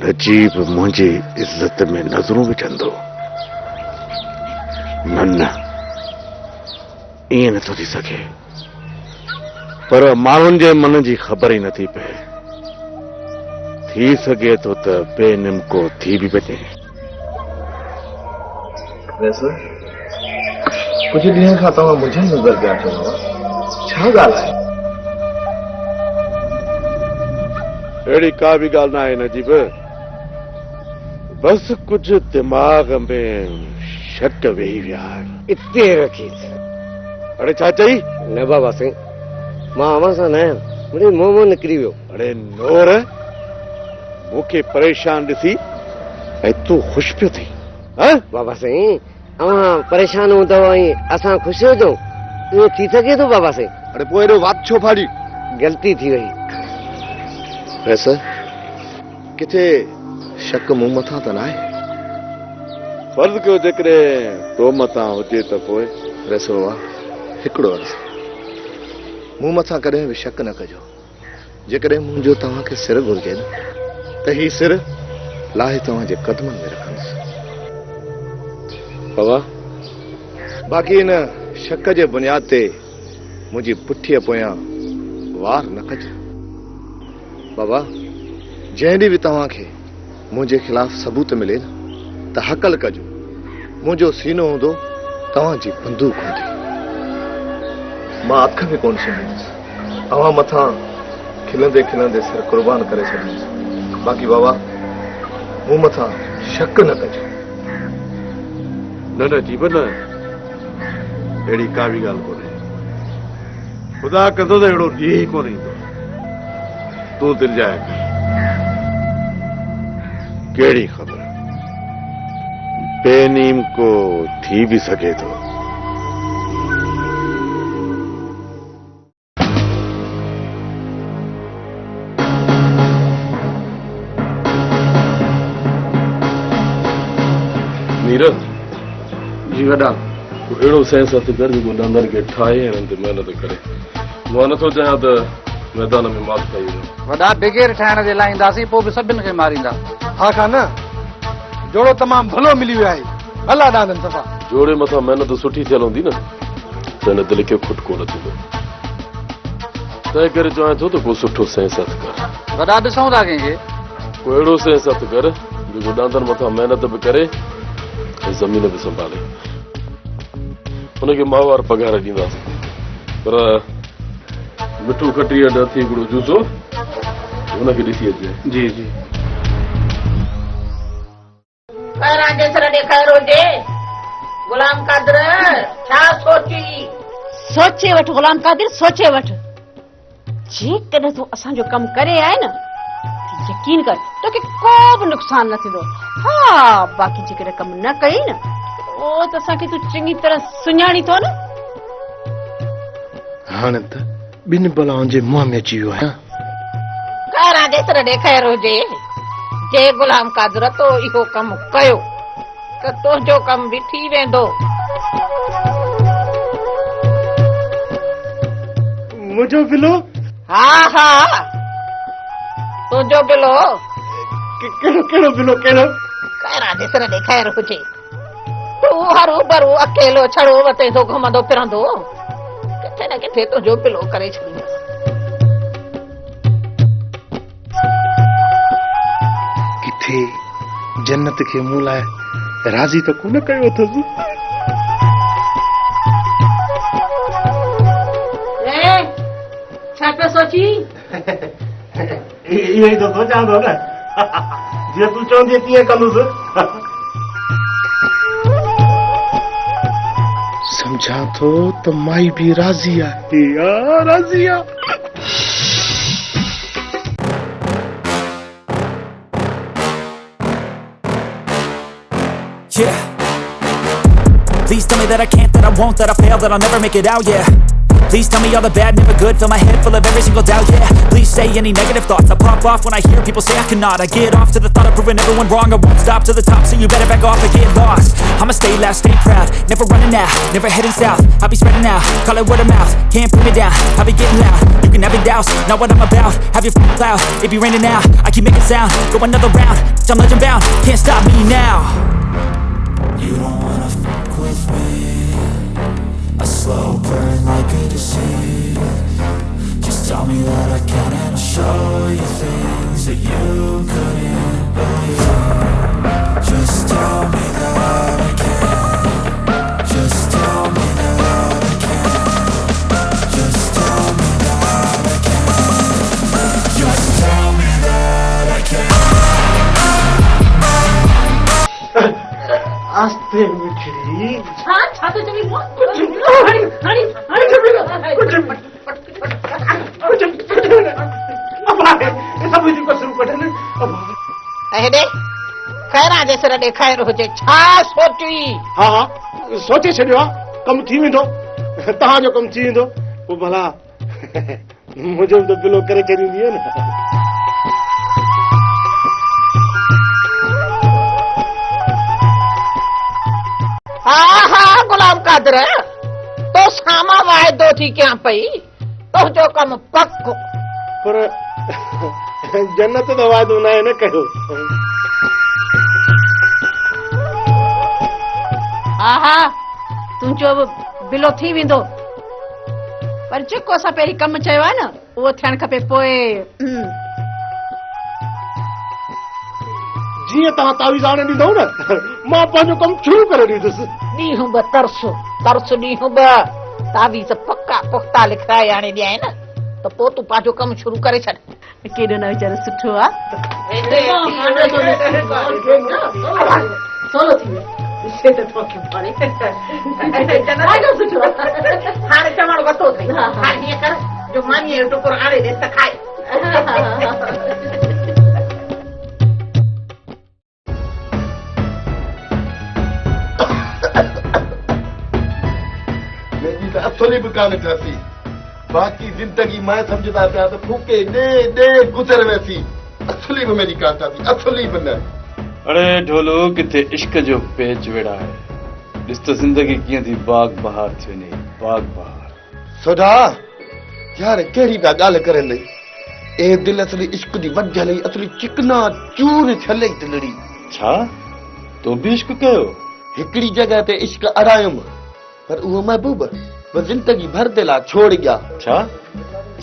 नजीब मुंहिंजी इज्जत में नज़रूं विझंदो। न ईअं नथो थी सघे, पर माण्हुनि जे मन जी ख़बर ई नथी पए। थी सघे थो त बेनिमको थी बि वञे। कुछ ॾींहं खां तव्हां मुंहिंजे नज़र पिया अचो, छा ॻाल्हि आहे? अहिड़ी का बि ॻाल्हि न आहे नजीब, बस कुछ दिमाग़ में शक वेही विया आहिनि। इते रखीस। अड़े छा चई? न बाबा साईं, मां अवां सां न आहियां, मुंहिंजे मुंहं मां निकिरी वियो। अड़े नूर, मूंखे परेशान ॾिसी ऐं तूं ख़ुशि पियो थी? बाबा साईं, अवां परेशान हूंदव ऐं असां ख़ुशि हुजूं, इहो थी सघे थो बाबा साईं? अड़े पोइ एॾो वात छो फाड़ी? ग़लती थी वई। वैसे किथे शक मूं मथां त न आहे? फर्ज़ कयो जेकॾहिं तो मथां हुजे त पोइ? वैसे बाबा हिकिड़ो अर्ज़ु, मूं मथां कॾहिं बि शक न कजो। जेकॾहिं मुंहिंजो तव्हांखे सिर घुरिजे न, त ही सिर लाहे तव्हांजे कदमनि में रखंदुसि। बाबा बाक़ी इन शक जे बुनियाद ते मुंहिंजी पुठीअ पोयां वार न कजो। बाबा जंहिं ॾींहुं बि तव्हांखे मुंहिंजे ख़िलाफ़ सबूत मिले न, त हकल कजो मुंहिंजो सीनो हूंदो तव्हांजी बंदूक हूंदी। मां अख बि कोन सुम्हींदुसि, तव्हां मथां खिलंदे खिलंदे सिर कुर्बान करे छॾींदुसि। बाक़ी बाबा मूं मथां शक न कजो। न जीवन, अहिड़ी का बि ॻाल्हि कोन्हे। ख़ुदा कंदो त अहिड़ो ॾींहुं ई कोन ईंदो। तूं दिलजाए कर। कहिड़ी ख़बर, बेनीम को थी भी सके तो। नीरज जी वॾा, अहिड़ो सेंस हथ कर जेको डंदर खे ठाहे ऐं हुन ते महिनत करे। मां नथो चाहियां त मैदान में मात खाई वञे। वॾा बिगेर ठाहिण जे लाइ ईंदासीं, पोइ बि सभिनि खे मारींदा। हा खान जोड़ो तमामु भलो मिली वियो आहे। भला दादन सफ़ा जोड़े मथां महिनत सुठी थियल हूंदी न, त हिन दिलि खे खुटको न थींदो। तंहिं करे चवां थो त को सुठो सेंस हथ कर। वॾा ॾिसूं था कंहिंखे। को अहिड़ो सेंस हथ कर जेको डांदनि मथां महिनत बि करे ऐं ज़मीन बि संभाले। हुनखे माहवार पघार ॾींदासीं, पर मिठू खटी अॾ अथी हिकिड़ो जूसो हुनखे ॾिसी अचे। जी जी गुलाम कादिर छा सोची? सोचे वठ गुलाम कादिर, सोचे वठ। जेकॾहिं तूं असांजो कमु करे आहे न, यकीन कर तोखे को बि नुक़सान न थींदो। हा बाक़ी जेकॾहिं कमु न कई न, उहो त असांखे तूं चङी तरह सुञाणी थो न। हाणे त ॿिनि बलाउनि जे मुंहं में अची वियो आहियां। कारां जेतिरा ॾेखार हुजे, जे गुलाम कादिर तो इहो कमु कयो त तुंहिंजो कमु बि थी वेंदो। मुंहिंजो बिलो? हा हा तुंहिंजो बिलो। कहिड़ो बिलो? कहिड़ो? कारां जेतिरा ॾेखार हुजे, तूं हरू भरू अकेलो छड़ो वते थो घुमंदो फिरंदो, किथे न किथे तुंहिंजो बिलो करे छॾींदो। किथे जन्नत खे मूं लाइ राज़ी त कोन कयो अथसि। छा पियो सोची? इहो ई तो सोचां थो न, जीअं तूं चवंदी तीअं कंदुसि। सम्झां थो त माई बि राज़ी आहे। राज़ी आहे। Yeah. Please tell me that I can't, that I won't, that I fail, that I'll never make it out, yeah. Please tell me all the bad, never good. Fill my head full of every single doubt, yeah. Please say any negative thoughts. I pop off when I hear people say I cannot. I get off to the thought of proving everyone wrong. I won't stop to the top, so you better back off and get lost. I'ma stay loud, stay proud, never running out, never heading south. I'll be spreading out, call it word of mouth. Can't put me down, I'll be getting loud. You can have your doubts, not what I'm about. Have your cloud, it be raining now. I keep making sound, go another round. I'm legend bound, can't stop me now. You don't wanna fuck with me. A slow burn like a disease. Just tell me that I can and I'll show you things that you couldn't believe. Just tell me that I can. Just tell me that I can. Just tell me that I can. Just tell me that I can. आस्ते मिठड़ी हाँ छाते चली हरी हरी हरी अब आए ये सब मुझे को शुरू कर देने अब अहेडे खैरा जैसे रडे खैर हो जे छा सोची हाँ हाँ सोचे छॾियो आहे कमु थी वेंदो तव्हांजो कमु थी वेंदो पोइ भला मुंहिंजो त बिलो करे छॾींदी न हाँ हाँ गुलाम कादर तो सामा वायदो थी क्या पई तो जो कम पक्को पर जन्नत त वाइदो न आहे न कयो हाँ हाँ तुंहिंजो बिलो थी वेंदो पर जेको असां पहिरीं कमु चयो आहे न उहो थियणु खपे पोइ जीअं तव्हां तावीज़ आणे ॾींदव न मां पंहिंजो कमु शुरू करे ॾींदुसि ॾींहं ब तरस ॾींहं ब तावीज़ पक्का पुख्ता लिखाए आणे ॾियां न त पोइ तूं पंहिंजो कमु शुरू करे छॾ केॾो न वीचारो सुठो आहे सोलो थी हाणे चवणु वरितो अथई हाणे हीअं कर जो मानीअ जो टुकुर आणे ॾे त खाए असली बि कान थियासीं बाक़ी जिंदगी मां सम्झंदा पिया त फूके ॾे गुज़र वियासीं असली बि मेरी कान थियासीं असली बि न अरे ढोलो किथे इश्क जो पेच वेड़ा है ॾिस त ज़िंदगी कीअं थी बाग बहार थी वञे बाग बहार सोढा यार कहिड़ी पिया ॻाल्हि करनि ए दिलि असली इश्क जी वॼ हलई असली चिकना चूर छलई दिलड़ी छा तो बि इश्क कयो हिकिड़ी जॻह ते इश्क अरायुमि पर उहो महबूब वो जिंदगी भर दिला छोड़ गया छा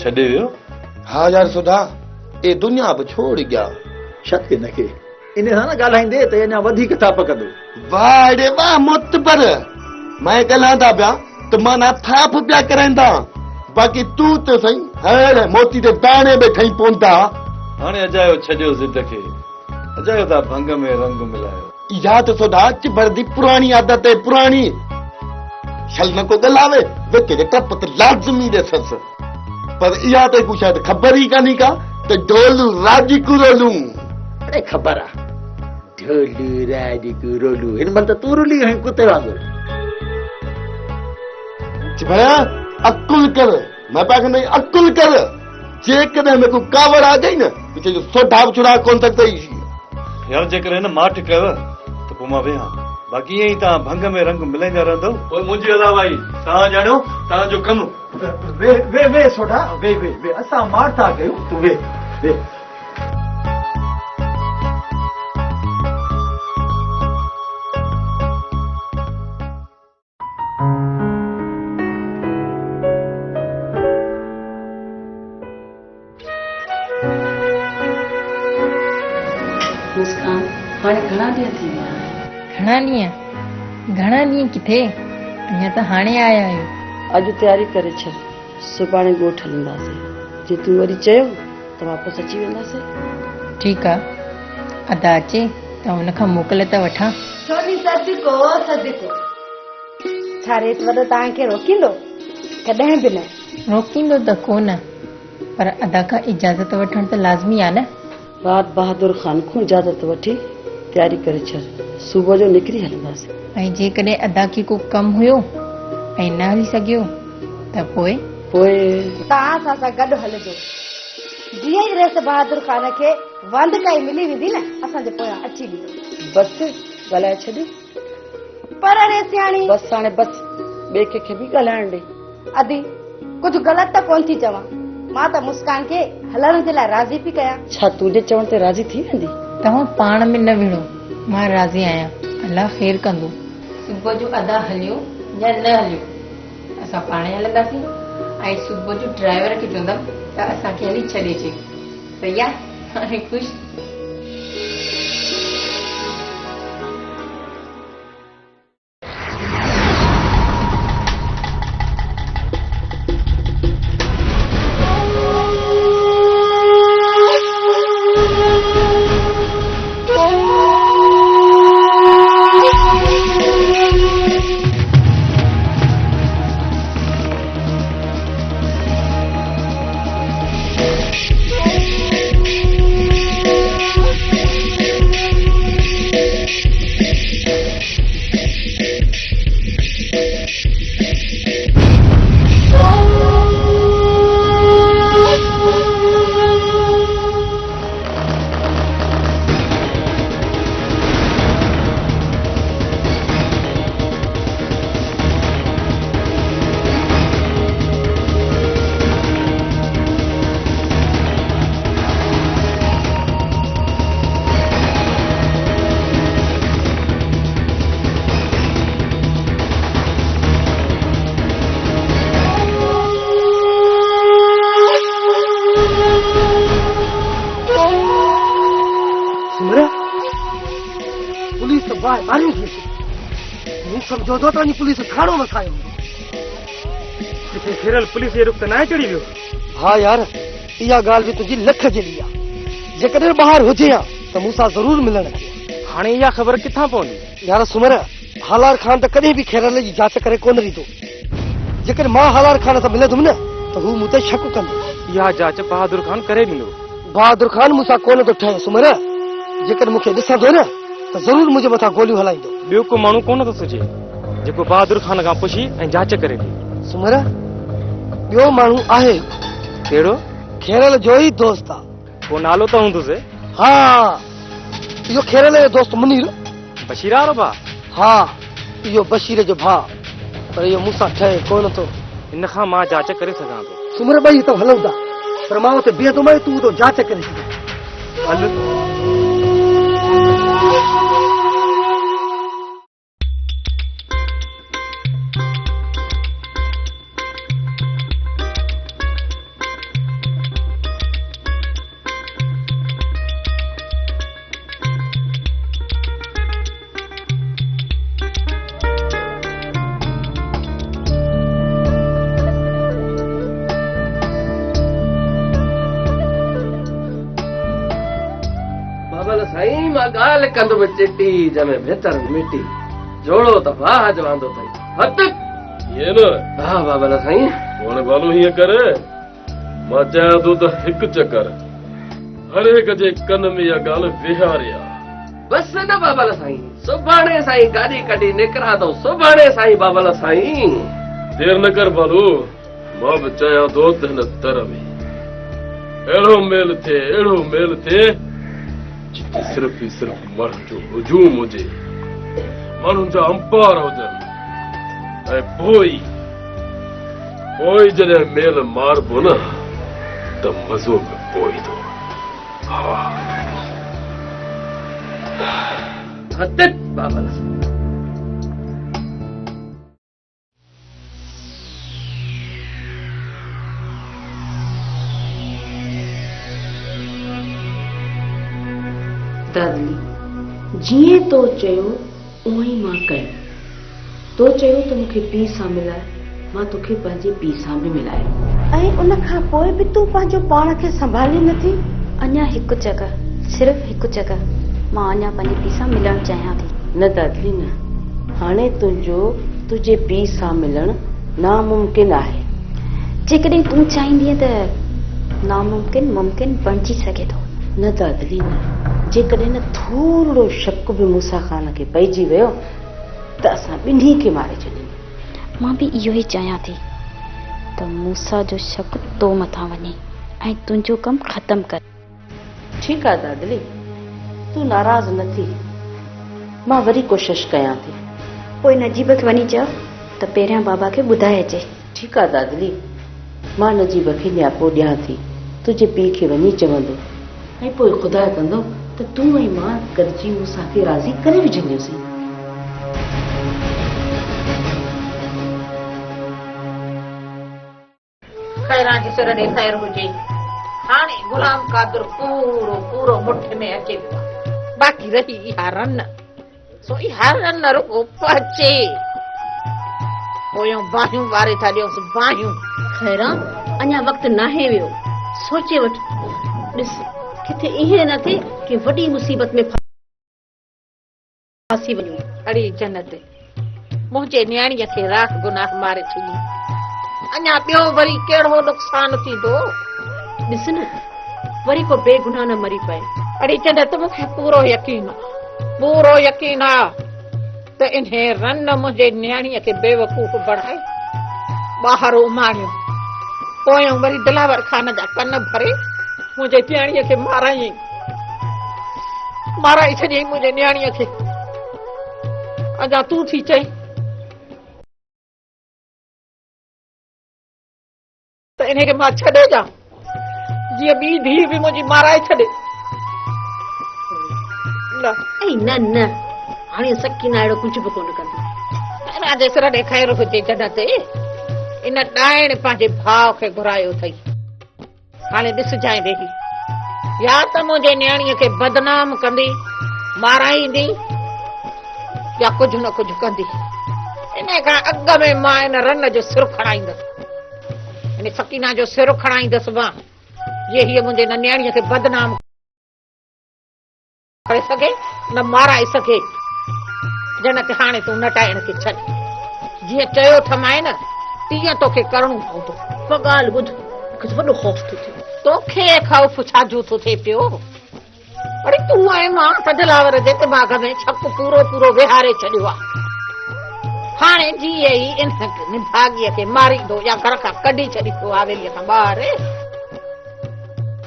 छॾे वियो हाँ यार सुधा ए दुनिया बि छोड़ गया शक हिनखे इन सां न ॻाल्हाईंदे त अञा वधीक था पकंदो वाह रे वाह मुतबर मैं ॻाल्हाईंदा पिया त माना थाप पिया कराईंदा बाक़ी तूं त सही हर मोती ते दाणे में ठही पवंदा हाणे अजायो छॾियो ज़िद खे अजायो था भंग में रंग मिलायो इहा त सोधा चिबर दी पुराणी आदत है पुराणी छल न को ॻाल्हावे विच जे टप त लाज़मी ॾिससि पर इहा त कुझु शायदि ख़बर ई कान्हे का त ढोलू राजी कुरोलू अरे ख़बर आहे ढोलू राजी कुरोलू हिन महिल त तूं रुली आहीं कुते वांगुरु भया अकुल कर मैं पिया कहंदई अकुल कर जेकॾहिं में को कावड़ आ गई न विच जो सोढा बि छुड़ा कोन सघंदई यार जेकर हिन माठ कयो त पोइ मां वेहां बाक़ी ईअं ई तव्हां भंग में रंग मिलाईंदा रहंदव पोइ मुंहिंजी अदा भाई तव्हां ॼाणो तव्हांजो कमु वे सोढा वे असां मार था कयूं तूं वे मुस्कान हाणे घणा ॾींहं थी विया घणा ॾींहं किथे अञा त हाणे आया आहियो अॼु तयारी करे छॾ सुभाणे ॻोठ हलंदासीं जे तूं वरी चयो त वापसि अची वेंदासीं ठीकु आहे अदा अचे त हुन खां मोकल त वठां छोरी सदिको छा रेत वॾो तव्हांखे रोकींदो कॾहिं बि न रोकींदो त कोन पर अदा खां इजाज़त वठण त लाज़मी आहे न रात बहादुर खान खां इजाज़त वठी तयारी करे छॾ सुबुह जो निकिरी हलंदासीं ऐं जेकॾहिं अदा खे को कमु हुयो ऐं न हली सघियो त पोइ पोइ तव्हां असां सां गॾु हलिजो। जीअं ई रेस बहादुर ख़ान खे वंद काई मिली वेंदी न असांजे पोयां अची वेंदो। बसि ॻाल्हाए छॾ। पर रे सियाणी बसि हाणे बसि ॿिए कंहिंखे बि ॻाल्हाइण ॾे। अदी कुझु ग़लति त कोन थी चवां। मां त मुस्कान खे हलण जे लाइ राज़ी पई कयां। छा तुंहिंजे चवण ते राज़ी थी वेंदी? तव्हां पाण में न विड़ो, मां राज़ी आहियां। अल्लाह ख़ैर कंदो। सुबुह जो अदा हलियो या न हलियो असां पाण ई हलंदासीं ऐं सुबुह जो ड्राइवर खे चवंदमि त असांखे हली छॾे अचे। सही आहे? हाणे ख़ुशि? समझो तो तानी पुलिस थाणो वसायो किथे फिरल पुलिस ये रुख त न चढ़ी वियो। हाँ यार इहा ॻाल्हि बि तुंहिंजी लख जहिड़ी आहे। जेकॾहिं ॿाहिरि हुजे हा त मूंसां ज़रूर मिलण अचे। हाणे इहा ख़बर किथां पवंदी? यार सुमर हालार खान त कॾहिं बि खेरल जी जांच करे कोन ॾींदो। जेकॾहिं मां हालार खान सां मिलंदुमि न त हू मूं ते शक कंदो। इहा जांच बहादुर खान करे ॾींदो। बहादुर खान मूंसां कोन थो ठहे सुमर। जेकॾहिं मूंखे ॾिसंदो न त ज़रूर मुंहिंजे मथां गोलियूं हलाईंदो। ॿियो को माण्हू कोन थो सोचे जेको बहादुर खान खां पुछी ऐं जांच करे ॾे। सुमर ॿियो माण्हू आहे। कहिड़ो? खेरल जो ई दोस्त आहे। को नालो त हूंदुसि? हा इहो खेरल जो दोस्त मुनीर। बशीर वारो भाउ? हा इहो बशीर जो भाउ। पर इहो मूंसां ठहे कोन थो। इन खां मां जांच करे सघां थो। सुमर ॿई त हलूं था पर मां हुते बीहंदुमि तूं तो जांच करे सघे। हल साईं मां ॻाल्हि कंदुमि चिटी जंहिंमें भितर मिटी जोड़ो त वाह जवांदो अथई हथ ये न। हा बाबा साईं हाणे बालू हीअं करे मां चाहियां थो त हिकु चकर हर एक जे कन में इहा ॻाल्हि विहारिया। बस न बाबा साईं सुभाणे साईं गाॾी कढी निकिरां थो सुभाणे साईं बाबा साईं। देर न कर बालू मां बि चाहियां थो त हिन दर में अहिड़ो मेल थिए जिते सिर्फ़ ई सिर्फ़ माण्हुनि जो हुजूम हुजे माण्हुनि जा अंपार हुजनि ऐं पोइ जॾहिं मेल मारबो न त मज़ो बि पोइ थो। बाबा दादली जीअं तो चयो उहो ई मां कयो। तो चयो त मूंखे पीउ सां मिलाए मां तोखे पंहिंजे पीउ सां बि मिलायो। ऐं उन खां पोइ बि तूं पंहिंजो पाण खे संभाली नथी। अञा हिकु जगह सिर्फ़ हिकु जगह मां अञा पंहिंजे पीउ सां मिलणु चाहियां थी। न दादली न हाणे तुंहिंजे पीउ सां मिलणु नामुमकिन आहे। जेकॾहिं तूं चाहींदीअ त नामुमकिन मुमकिन बणिजी सघे थो। न दादली न जेकॾहिं न थोरो शक बि मूसा ख़ान खे पइजी वियो त असां ॿिन्ही खे मारे छॾींदा। मां बि इहो ई चाहियां थी त मूसा जो शक तो मथां वञे ऐं तुंहिंजो कम ख़त्म कर। ठीक है दादली, तू नाराज न थी, मां वरी कोशिश कयां थी। पोइ नजीब खे वञी चयो त पहिरियां बाबा खे ॿुधाए अचे। ठीक है दादली, मां नजीब खे न्यापो ॾियां थी, तुंहिंजे पीउ खे वञी चवंदो ऐं पोइ ख़ुदा कंदो त तूं ऐं मां गॾिजी मूंसां खे राज़ी करे विझंदासीं। खैरां जे सिर ॾे ख़ैर हुजे। हाणे गुलाम कादर पूरो पूरो मुठ में अचे पियो। बाक़ी रही इहा रन, सो इहा रन रुगो पचे पोयों बाहियूं वारे था ॾियोसि बाहियूं। खैरां, अञा वक़्तु नाहे वियो, सोचे वठ। ॾिस, किथे इहे न थिए कि वॾी मुसीबत में फासी वञूं। अड़ी जन्नत, मुंहिंजे न्याणीअ खे राख गुनाह मारे छॾी, अञा ॿियो वरी कहिड़ो नुक़सान थींदो। ॾिस न, वरी को बेगुनाह न मरी पए। अड़ी जन्नत, मूंखे पूरो यकीन आहे त इन्हे रन मुंहिंजे न्याणीअ खे बेवकूफ़ बणाए ॿाहिरि उमारियो, पोयों वरी दिलावर खान जा कन भरे मुंहिंजे न्याणीअ खे माराई छॾियईं मुंहिंजे न्याणीअ खे। अञा तूं थी चई त इनखे मां छॾे ॾियां, जीअं ॿी धीउ बि मुंहिंजी माराए छॾे। न, हाणे सकीना अहिड़ो कुझु बि कोन कंदी। राजे सिर ॾे ख़ैर हुजे जन्नत, इन ॾाइण पंहिंजे भाउ खे घुरायो अथई। हाणे ॾिसजांइ वेही, या त मुंहिंजे न्याणीअ खे बदनाम कंदी, माराईंदी, या कुझु न कुझु कंदी। इन खां अॻ में मां इन रन जो सिर खणाईंदसि, इन सकीना जो सिर खणाईंदसि मां, जे हीअ मुंहिंजे न न्याणीअ खे बदनाम करे सघे न माराए सघे। जन्नत, हाणे तूं नटाइण खे छॾ, जीअं चयो थमाए न तीअं तोखे करणो पवंदो। पर ॻाल्हि ॿुध, मूंखे वॾो ख़ौफ़ थो थिए। तोखे ख़ौफ़ छाजो थो थिए पियो? अरे तूं ऐं मां त दिलावर जे दिमाग़ में छक पूरो पूरो विहारे छॾियो आहे। हाणे जीअं ई इन निभागीअ खे मारींदो या घर खां कढी छॾींदो हवेलीअ खां ॿाहिरि,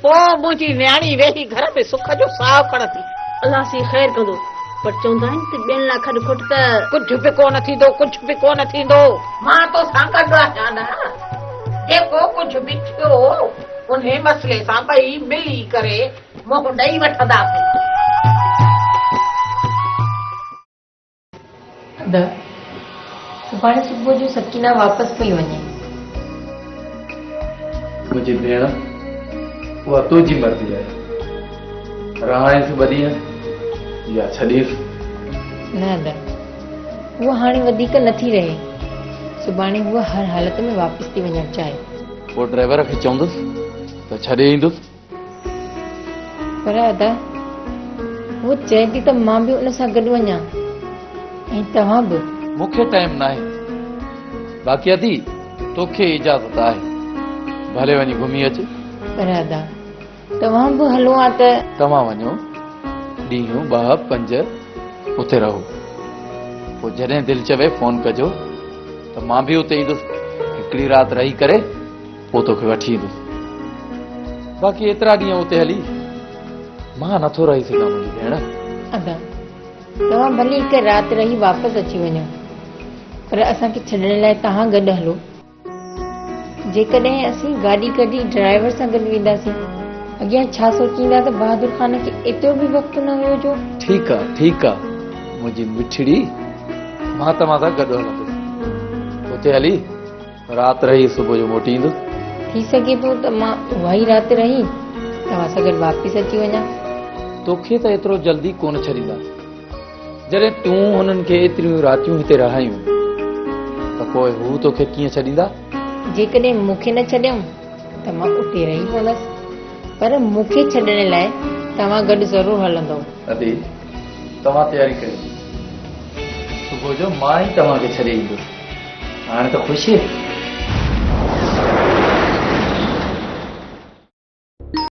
पोइ मुंहिंजी न्याणी वेही घर में सुख जो साहु खणंदी। अलाह सी ख़ैर कंदो, पर चवंदा आहिनि त ॿियनि लाइ खॾ खुट त कुझु बि कोन थींदो, कुझु बि कोन थींदो। मां तोसां गॾु आहियां न, जेको कुझु बि थियो उन मसइले सां ॿई मिली करे मुंहुं ॾेई वठंदासीं। सुभाणे सुबुह जो सकीना वापसि पई वञे। मुंहिंजी भेण, उहा तुंहिंजी मर्ज़ी आहे, रहाइसि ॿ ॾींहं या छॾीसि। न अदा, उहा हाणे वधीक नथी रहे, सुभाणे उहा हर हालत में वापसि थी वञणु चाहे। पोइ ड्राइवर खे चवंदुसि त छॾे ईंदुसि। पर अदा, उहो चए थी त मां बि उन सां गॾु वञा ऐं तव्हां बि। मूंखे टाइम न आहे, बाक़ी अदी तोखे इजाज़त आहे, भले वञी घुमी अच। पर अदा, तव्हां बि हलो आहे त तव्हां वञो, ॾींहं 2-5 उते रहो, पोइ जॾहिं दिलि चवे फोन कजो त मां बि उते ईंदुसि, हिकिड़ी राति रही करे पोइ तोखे वठी ईंदुसि। बाक़ी एतिरा ॾींहं उते हली मां नथो रही सघां मुंहिंजी भेण। अदा, तव्हां भले हिकु राति रही वापसि अची वञो, पर असांखे छॾण लाइ तव्हां गॾु हलो। जेकॾहिं असीं गाॾी कढी ड्राइवर सां गॾु वेंदासीं, अॻियां छा सोचींदा त बहादुर ख़ान खे एतिरो बि वक़्तु न हुयो जो। ठीकु आहे मुंहिंजी मिठड़ी, मां तव्हां सां गॾु हलंदुसि, उते हली राति रही सुबुह जो मोटी ईंदुसि। थी सघे थो त मां उहा ई राति रही तव्हां सां गॾु वापसि अची वञा। तोखे त एतिरो जल्दी कोन छॾींदा, जॾहिं तूं हुननि खे एतिरियूं रातियूं हिते रहायूं त पोइ हू तोखे कीअं छॾींदा? जेकॾहिं मूंखे न छॾियऊं त मां उते रही पवंदसि, पर मूंखे छॾण लाइ तव्हां गॾु ज़रूरु हलंदव। अदी, तव्हां तयारी कयो, सुबुह जो मां ई तव्हांखे छॾे ईंदुसि। हाणे त ख़ुशी